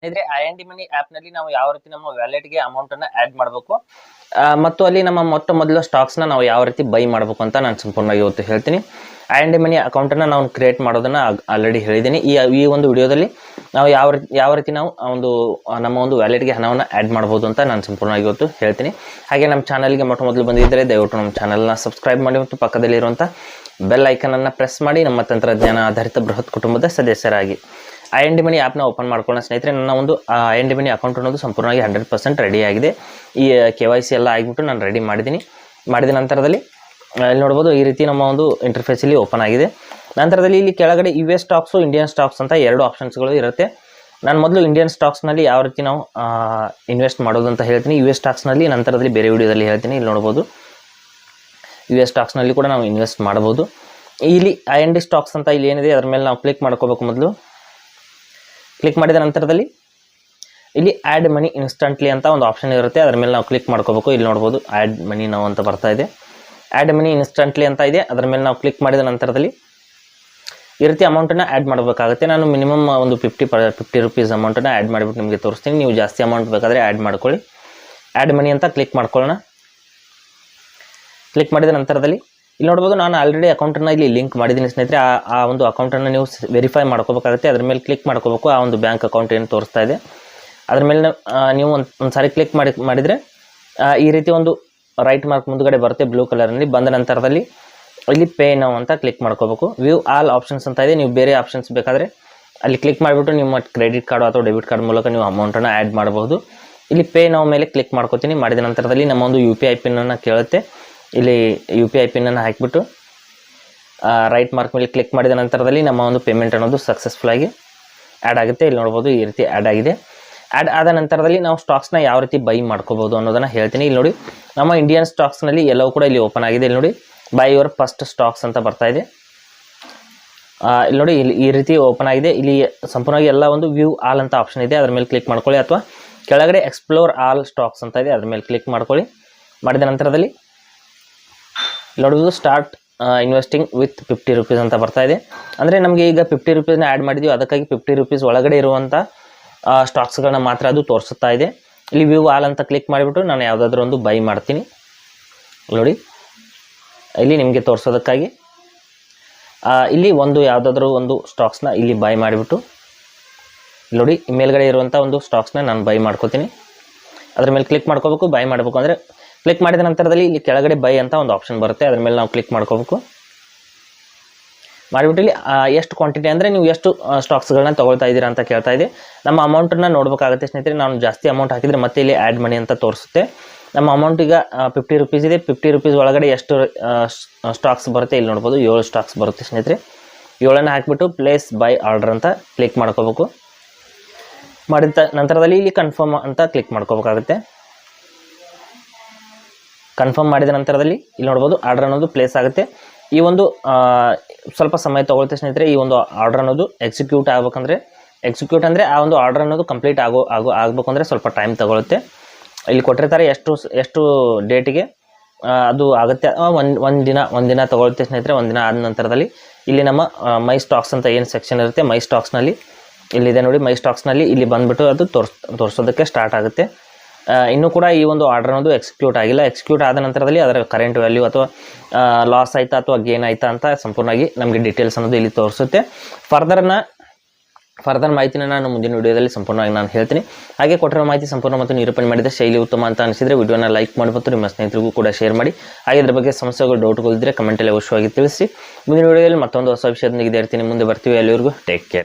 ಇದ್ರೆ ಐ&ಡಿ money app ನಲ್ಲಿ ನಾವು ಯಾವ ರೀತಿ ನಮ್ಮ ವ್ಯಾಲೆಟ್ ಗೆ ಅಮೌಂಟ್ ಅನ್ನ ಆಡ್ ಮಾಡಬೇಕು ಮತ್ತು ಅಲ್ಲಿ ನಮ್ಮ ಮೊದಲ ಸ್ಟಾಕ್ಸ್ ನ ನಾವು ಯಾವ ರೀತಿ ಬೈ ಮಾಡಬೇಕು ಅಂತ ನಾನು ಸಂಪೂರ್ಣವಾಗಿ ಇವತ್ತು ಹೇಳ್ತೀನಿ. ಐ&ಡಿ ಮನಿ ಅಕೌಂಟ್ ಅನ್ನ ನಾವು ಕ್ರಿಯೇಟ್ ಮಾಡೋದನ್ನ ಆಲ್ರೆಡಿ ಹೇಳಿದ್ದೀನಿ. ಈ ಒಂದು ವಿಡಿಯೋದಲ್ಲಿ ನಾವು ಯಾವ ರೀತಿ ನಾವು ನಮ್ಮ ಒಂದು ವ್ಯಾಲೆಟ್ ಗೆ ಹಣವನ್ನು ಆಡ್ ಮಾಡಬಹುದು ಅಂತ ನಾನು ಸಂಪೂರ್ಣವಾಗಿ ಇವತ್ತು ಹೇಳ್ತೀನಿ. ಹಾಗೆ ನಮ್ಮ ಚಾನಲ್ಗೆ ಮೊದಲು ಬಂದಿದ್ದರೆ ದಯವಿಟ್ಟು ನಮ್ಮ ಚಾನಲ್ನ ಸಬ್ಸ್ಕ್ರೈಬ್ ಮಾಡಿ ಮತ್ತು ಪಕ್ಕದಲ್ಲಿರುವಂಥ ಬೆಲ್ ಐಕನ್ ಅನ್ನು ಪ್ರೆಸ್ ಮಾಡಿ ನಮ್ಮ ತಂತ್ರಜ್ಞಾನ ಆಧಾರಿತ ಬೃಹತ್ ಕುಟುಂಬದ ಸದಸ್ಯರಾಗಿ. ಐ&ಡಿ ಮನಿ ಆ್ಯಪ್ನ ಓಪನ್ ಮಾಡ್ಕೊಳ್ಳೋಣ ಸ್ನೇಹಿತರೆ. ನನ್ನ ಒಂದು ಐ&ಡಿ ಮನಿ ಅಕೌಂಟ್ ಅನ್ನೋದು ಸಂಪೂರ್ಣವಾಗಿ 100% ರೆಡಿ ಆಗಿದೆ. ಈ KYC ಎಲ್ಲ ಆಗಿಬಿಟ್ಟು ನಾನು ರೆಡಿ ಮಾಡಿದ ನಂತರದಲ್ಲಿ ಇಲ್ಲಿ ನೋಡ್ಬೋದು ಈ ರೀತಿ ನಮ್ಮ ಒಂದು ಇಂಟರ್ಫೇಸಲ್ಲಿ ಓಪನ್ ಆಗಿದೆ. ನಂತರದಲ್ಲಿ ಇಲ್ಲಿ ಕೆಳಗಡೆ US ಸ್ಟಾಕ್ಸು ಇಂಡಿಯನ್ ಸ್ಟಾಕ್ಸ್ ಅಂತ 2 ಆಪ್ಷನ್ಸ್ಗಳು ಇರುತ್ತೆ. ನಾನು ಮೊದಲು ಇಂಡಿಯನ್ ಸ್ಟಾಕ್ಸ್ನಲ್ಲಿ ಯಾವ ರೀತಿ ನಾವು ಇನ್ವೆಸ್ಟ್ ಮಾಡೋದು ಅಂತ ಹೇಳ್ತೀನಿ. US ಸ್ಟಾಕ್ಸ್ನಲ್ಲಿ ನಂತರದಲ್ಲಿ ಬೇರೆ ವಿಡಿಯೋದಲ್ಲಿ ಹೇಳ್ತೀನಿ. ಇಲ್ಲಿ ನೋಡ್ಬೋದು US ಸ್ಟಾಕ್ಸ್ನಲ್ಲಿ ಕೂಡ ನಾವು ಇನ್ವೆಸ್ಟ್ ಮಾಡ್ಬೋದು. ಇಲ್ಲಿ ಐ&ಡಿ ಸ್ಟಾಕ್ಸ್ ಅಂತ ಇಲ್ಲಿ ಏನಿದೆ ಅದರ ಮೇಲೆ ನಾವು ಕ್ಲಿಕ್ ಮಾಡ್ಕೋಬೇಕು. ಮೊದಲು ಕ್ಲಿಕ್ ಮಾಡಿದ ನಂತರದಲ್ಲಿ ಇಲ್ಲಿ ಆ್ಯಡ್ ಮನಿ ಇನ್ಸ್ಟಂಟ್ಲಿ ಅಂತ ಒಂದು ಆಪ್ಷನ್ ಇರುತ್ತೆ. ಅದರ ಮೇಲೆ ನಾವು ಕ್ಲಿಕ್ ಮಾಡ್ಕೋಬೇಕು. ಇಲ್ಲಿ ನೋಡ್ಬೋದು ಆ್ಯಡ್ ಮನಿ ನಾವು ಅಂತ ಬರ್ತಾ ಇದೆ. ಆ್ಯಡ್ ಮನಿ ಇನ್ಸ್ಟಂಟ್ಲಿ ಅಂತ ಇದೆ. ಅದರ ಮೇಲೆ ನಾವು ಕ್ಲಿಕ್ ಮಾಡಿದ ನಂತರದಲ್ಲಿ ಈ ರೀತಿ ಅಮೌಂಟನ್ನು ಆ್ಯಡ್ ಮಾಡಬೇಕಾಗುತ್ತೆ. ನಾನು ಮಿನಿಮಮ್ ಒಂದು 50 ರೂಪೀಸ್ ಅಮೌಂಟನ್ನು ಆ್ಯಡ್ ಮಾಡಿಬಿಟ್ಟು ನಿಮಗೆ ತೋರಿಸ್ತೀನಿ. ನೀವು ಜಾಸ್ತಿ ಅಮೌಂಟ್ ಬೇಕಾದರೆ ಆ್ಯಡ್ ಮಾಡ್ಕೊಳ್ಳಿ. ಆ್ಯಡ್ ಮನಿ ಅಂತ ಕ್ಲಿಕ್ ಮಾಡ್ಕೊಳ್ಳೋಣ. ಕ್ಲಿಕ್ ಮಾಡಿದ ನಂತರದಲ್ಲಿ ಇಲ್ಲಿ ನೋಡ್ಬೋದು ನಾನು ಆಲ್ರೆಡಿ ಅಕೌಂಟನ್ನು ಇಲ್ಲಿ ಲಿಂಕ್ ಮಾಡಿದ್ದೀನಿ ಸ್ನೇಹಿತರೆ. ಆ ಒಂದು ಅಕೌಂಟನ್ನು ನೀವು ವೆರಿಫೈ ಮಾಡ್ಕೋಬೇಕಾಗುತ್ತೆ. ಅದ್ರ ಮೇಲೆ ಕ್ಲಿಕ್ ಮಾಡ್ಕೋಬೇಕು. ಆ ಒಂದು ಬ್ಯಾಂಕ್ ಅಕೌಂಟ್ ಏನು ತೋರಿಸ್ತಾ ಇದೆ ಅದ್ರ ಮೇಲೆ ನೀವು ಒಂದು ಸಾರಿ ಕ್ಲಿಕ್ ಮಾಡಿದರೆ ಈ ರೀತಿ ಒಂದು ರೈಟ್ ಮಾರ್ಕ್ ಮುಂದುಗಡೆ ಬರುತ್ತೆ ಬ್ಲೂ ಕಲರ್ನಲ್ಲಿ. ಬಂದ ನಂತರದಲ್ಲಿ ಇಲ್ಲಿ ಪೇ ನೌ ಅಂತ ಕ್ಲಿಕ್ ಮಾಡ್ಕೋಬೇಕು. ವ್ಯೂ ಆಲ್ ಆಪ್ಷನ್ಸ್ ಅಂತ ಇದೆ. ನೀವು ಬೇರೆ ಆಪ್ಷನ್ಸ್ ಬೇಕಾದರೆ ಅಲ್ಲಿ ಕ್ಲಿಕ್ ಮಾಡಿಬಿಟ್ಟು ನಿಮ್ಮ ಕ್ರೆಡಿಟ್ ಕಾರ್ಡು ಅಥವಾ ಡೆಬಿಟ್ ಕಾರ್ಡ್ ಮೂಲಕ ನೀವು ಅಮೌಂಟನ್ನು ಆ್ಯಡ್ ಮಾಡಬಹುದು. ಇಲ್ಲಿ ಪೇ ನೌ ಮೇಲೆ ಕ್ಲಿಕ್ ಮಾಡ್ಕೋತೀನಿ. ಮಾಡಿದ ನಂತರದಲ್ಲಿ ನಮ್ಮ ಒಂದು UPI ಪಿನ್ನನ್ನು ಕೇಳುತ್ತೆ. ಇಲ್ಲಿ UPI ಪಿನ್ನನ್ನು ಹಾಕಿಬಿಟ್ಟು ರೈಟ್ ಮಾರ್ಕ್ ಮೇಲೆ ಕ್ಲಿಕ್ ಮಾಡಿದ ನಂತರದಲ್ಲಿ ನಮ್ಮ ಒಂದು ಪೇಮೆಂಟ್ ಅನ್ನೋದು ಸಕ್ಸಸ್ಫುಲ್ಲಾಗಿ ಆ್ಯಡ್ ಆಗುತ್ತೆ. ಇಲ್ಲಿ ನೋಡ್ಬೋದು ಈ ರೀತಿ ಆ್ಯಡ್ ಆಗಿದೆ. ಆ್ಯಡ್ ಆದ ನಂತರದಲ್ಲಿ ನಾವು ಸ್ಟಾಕ್ಸ್ನ ಯಾವ ರೀತಿ ಬೈ ಮಾಡ್ಕೋಬೋದು ಅನ್ನೋದನ್ನು ಹೇಳ್ತೀನಿ. ಇಲ್ಲಿ ನೋಡಿ ನಮ್ಮ ಇಂಡಿಯನ್ ಸ್ಟಾಕ್ಸ್ನಲ್ಲಿ ಎಲ್ಲವೂ ಕೂಡ ಇಲ್ಲಿ ಓಪನ್ ಆಗಿದೆ. ಇಲ್ಲಿ ನೋಡಿ ಬೈ ಯುವರ್ ಫಸ್ಟ್ ಸ್ಟಾಕ್ಸ್ ಅಂತ ಬರ್ತಾ ಇದೆ. ಇಲ್ಲಿ ನೋಡಿ ಇಲ್ಲಿ ಈ ರೀತಿ ಓಪನ್ ಆಗಿದೆ. ಇಲ್ಲಿ ಸಂಪೂರ್ಣವಾಗಿ ಎಲ್ಲ ಒಂದು ವ್ಯೂ ಆಲ್ ಅಂತ ಆಪ್ಷನ್ ಇದೆ. ಅದ್ರ ಮೇಲೆ ಕ್ಲಿಕ್ ಮಾಡ್ಕೊಳ್ಳಿ. ಅಥವಾ ಕೆಳಗಡೆ ಎಕ್ಸ್ಪ್ಲೋರ್ ಆಲ್ ಸ್ಟಾಕ್ಸ್ ಅಂತ ಇದೆ. ಅದ್ರ ಮೇಲೆ ಕ್ಲಿಕ್ ಮಾಡ್ಕೊಳ್ಳಿ. ಮಾಡಿದ ನಂತರದಲ್ಲಿ ನೋಡೋದು ಸ್ಟಾರ್ಟ್ ಇನ್ವೆಸ್ಟಿಂಗ್ ವಿತ್ 50 ರೂಪೀಸ್ ಅಂತ ಬರ್ತಾ ಇದೆ. ಅಂದರೆ ನಮಗೆ ಈಗ 50 ರೂಪೀಸ್ನ ಆ್ಯಡ್ ಮಾಡಿದ್ದೀವಿ. ಅದಕ್ಕಾಗಿ 50 ರೂಪೀಸ್ ಒಳಗಡೆ ಇರುವಂಥ ಸ್ಟಾಕ್ಸ್ಗಳನ್ನ ಮಾತ್ರ ಅದು ತೋರಿಸುತ್ತಾ ಇದೆ. ಇಲ್ಲಿ ವ್ಯೂ ಆಲ್ ಅಂತ ಕ್ಲಿಕ್ ಮಾಡಿಬಿಟ್ಟು ನಾನು ಯಾವುದಾದ್ರೂ ಒಂದು ಬೈ ಮಾಡ್ತೀನಿ. ನೋಡಿ ಇಲ್ಲಿ ನಿಮಗೆ ತೋರಿಸೋದಕ್ಕಾಗಿ ಇಲ್ಲಿ ಯಾವುದಾದ್ರೂ ಒಂದು ಸ್ಟಾಕ್ಸ್ನ ಇಲ್ಲಿ ಬೈ ಮಾಡಿಬಿಟ್ಟು ನೋಡಿ ಮೇಲ್ಗಡೆ ಇರುವಂಥ ಒಂದು ಸ್ಟಾಕ್ಸ್ನ ನಾನು ಬೈ ಮಾಡ್ಕೋತೀನಿ. ಅದ್ರ ಮೇಲೆ ಕ್ಲಿಕ್ ಮಾಡ್ಕೋಬೇಕು. ಬೈ ಮಾಡಬೇಕು ಅಂದರೆ ಕ್ಲಿಕ್ ಮಾಡಿದ ನಂತರದಲ್ಲಿ ಇಲ್ಲಿ ಕೆಳಗಡೆ ಬೈ ಅಂತ ಒಂದು ಆಪ್ಷನ್ ಬರುತ್ತೆ. ಅದ್ರ ಮೇಲೆ ನಾವು ಕ್ಲಿಕ್ ಮಾಡ್ಕೋಬೇಕು. ಮಾಡಿಬಿಟ್ಟು ಇಲ್ಲಿ ಎಷ್ಟು ಕ್ವಾಂಟಿಟಿ ಅಂದರೆ ನೀವು ಎಷ್ಟು ಸ್ಟಾಕ್ಸ್ಗಳನ್ನ ತೊಗೊಳ್ತಾ ಇದ್ದೀರಾ ಅಂತ ಕೇಳ್ತಾ ಇದೆ. ನಮ್ಮ ಅಮೌಂಟನ್ನು ನೋಡಬೇಕಾಗುತ್ತೆ ಸ್ನೇಹಿತರೆ. ನಾನು ಜಾಸ್ತಿ ಅಮೌಂಟ್ ಹಾಕಿದರೆ ಮತ್ತೆ ಇಲ್ಲಿ ಆ್ಯಡ್ ಮನಿ ಅಂತ ತೋರಿಸುತ್ತೆ. ನಮ್ಮ ಅಮೌಂಟ್ ಈಗ 50 ರೂಪೀಸ್ ಇದೆ. 50 ರೂಪೀಸ್ ಒಳಗಡೆ ಎಷ್ಟು ಸ್ಟಾಕ್ಸ್ ಬರುತ್ತೆ ಇಲ್ಲಿ ನೋಡ್ಬೋದು 7 ಸ್ಟಾಕ್ಸ್ ಬರುತ್ತೆ ಸ್ನೇಹಿತರೆ. 7ಅನ್ನು ಹಾಕಿಬಿಟ್ಟು ಪ್ಲೇಸ್ ಬೈ ಆರ್ಡರ್ ಅಂತ ಕ್ಲಿಕ್ ಮಾಡ್ಕೋಬೇಕು. ಮಾಡಿದ ನಂತರದಲ್ಲಿ ಇಲ್ಲಿ ಕನ್ಫರ್ಮ್ ಅಂತ ಕ್ಲಿಕ್ ಮಾಡ್ಕೋಬೇಕಾಗುತ್ತೆ. ಕನ್ಫರ್ಮ್ ಮಾಡಿದ ನಂತರದಲ್ಲಿ ಇಲ್ಲಿ ನೋಡ್ಬೋದು ಆರ್ಡರ್ ಅನ್ನೋದು ಪ್ಲೇಸ್ ಆಗುತ್ತೆ. ಈ ಒಂದು ಸ್ವಲ್ಪ ಸಮಯ ತೊಗೊಳುತ್ತೆ ಸ್ನೇಹಿತರೆ. ಈ ಒಂದು ಆರ್ಡರ್ ಅನ್ನೋದು ಎಕ್ಸಿಕ್ಯೂಟ್ ಅಂದರೆ ಆ ಒಂದು ಆರ್ಡರ್ ಅನ್ನೋದು ಕಂಪ್ಲೀಟ್ ಆಗಬೇಕು ಅಂದರೆ ಸ್ವಲ್ಪ ಟೈಮ್ ತಗೊಳುತ್ತೆ. ಇಲ್ಲಿ ಕೊಟ್ಟಿರ್ತಾರೆ ಎಷ್ಟು ಡೇಟಿಗೆ ಅದು ಆಗುತ್ತೆ. ಒಂದು ದಿನ ತೊಗೊಳುತ್ತೆ ಸ್ನೇಹಿತರೆ. ಒಂದು ದಿನ ಆದ ನಂತರದಲ್ಲಿ ಇಲ್ಲಿ ನಮ್ಮ ಮೈ ಸ್ಟಾಕ್ಸ್ ಅಂತ ಏನು ಸೆಕ್ಷನ್ ಇರುತ್ತೆ ಮೈ ಸ್ಟಾಕ್ಸ್ನಲ್ಲಿ ಇಲ್ಲಿದೆ ನೋಡಿ. ಮೈ ಸ್ಟಾಕ್ಸ್ನಲ್ಲಿ ಇಲ್ಲಿ ಬಂದುಬಿಟ್ಟು ಅದು ತೋರಿಸೋದಕ್ಕೆ ಸ್ಟಾರ್ಟ್ ಆಗುತ್ತೆ. ಇನ್ನೂ ಕೂಡ ಈ ಒಂದು ಆರ್ಡರ್ ಅನ್ನೋದು ಎಕ್ಸಿಕ್ಯೂಟ್ ಆಗಿಲ್ಲ. ಎಕ್ಸಿಕ್ಯೂಟ್ ಆದ ನಂತರದಲ್ಲಿ ಅದರ ಕರೆಂಟ್ ವ್ಯಾಲ್ಯೂ ಅಥವಾ ಲಾಸ್ ಆಯಿತಾ ಅಥವಾ ಗೇನ್ ಆಯಿತಾ ಅಂತ ಸಂಪೂರ್ಣವಾಗಿ ನಮಗೆ ಡೀಟೇಲ್ಸ್ ಅನ್ನೋದು ಇಲ್ಲಿ ತೋರಿಸುತ್ತೆ. ಫರ್ದರ್ ಮಾಹಿತಿನ ನಾನು ಮುಂದಿನ ವಿಡಿಯೋದಲ್ಲಿ ಸಂಪೂರ್ಣವಾಗಿ ನಾನು ಹೇಳ್ತೀನಿ. ಹಾಗೆ ಕೊಟ್ಟಿರೋ ಮಾಹಿತಿ ಸಂಪೂರ್ಣ ಮತ್ತು ನಿರೂಪಣೆ ಮಾಡಿದ ಶೈಲಿ ಉತ್ತಮ ಅಂತ ಅನಿಸಿದರೆ ವಿಡಿಯೋನ ಲೈಕ್ ಮಾಡಿಬಿಟ್ಟು ನಿಮ್ಮ ಸ್ನೇಹಿತರಿಗೂ ಕೂಡ ಶೇರ್ ಮಾಡಿ. ಹಾಗೆ ಇದ್ರ ಬಗ್ಗೆ ಸಮಸ್ಯೆಗಳು ಡೌಟ್ಗಳಿದ್ದರೆ ಕಮೆಂಟಲ್ಲಿ ಅವಶ್ಯವಾಗಿ ತಿಳಿಸಿ. ಮುಂದಿನ ವಿಡಿಯೋದಲ್ಲಿ ಮತ್ತೊಂದು ಹೊಸ ವಿಷಯದೊಂದಿಗೆ ಇರ್ತೀನಿ. ಮುಂದೆ ಬರ್ತೀವಿ. ಅಲ್ಲಿವರೆಗೂ ಟೇಕ್ ಕೇರ್.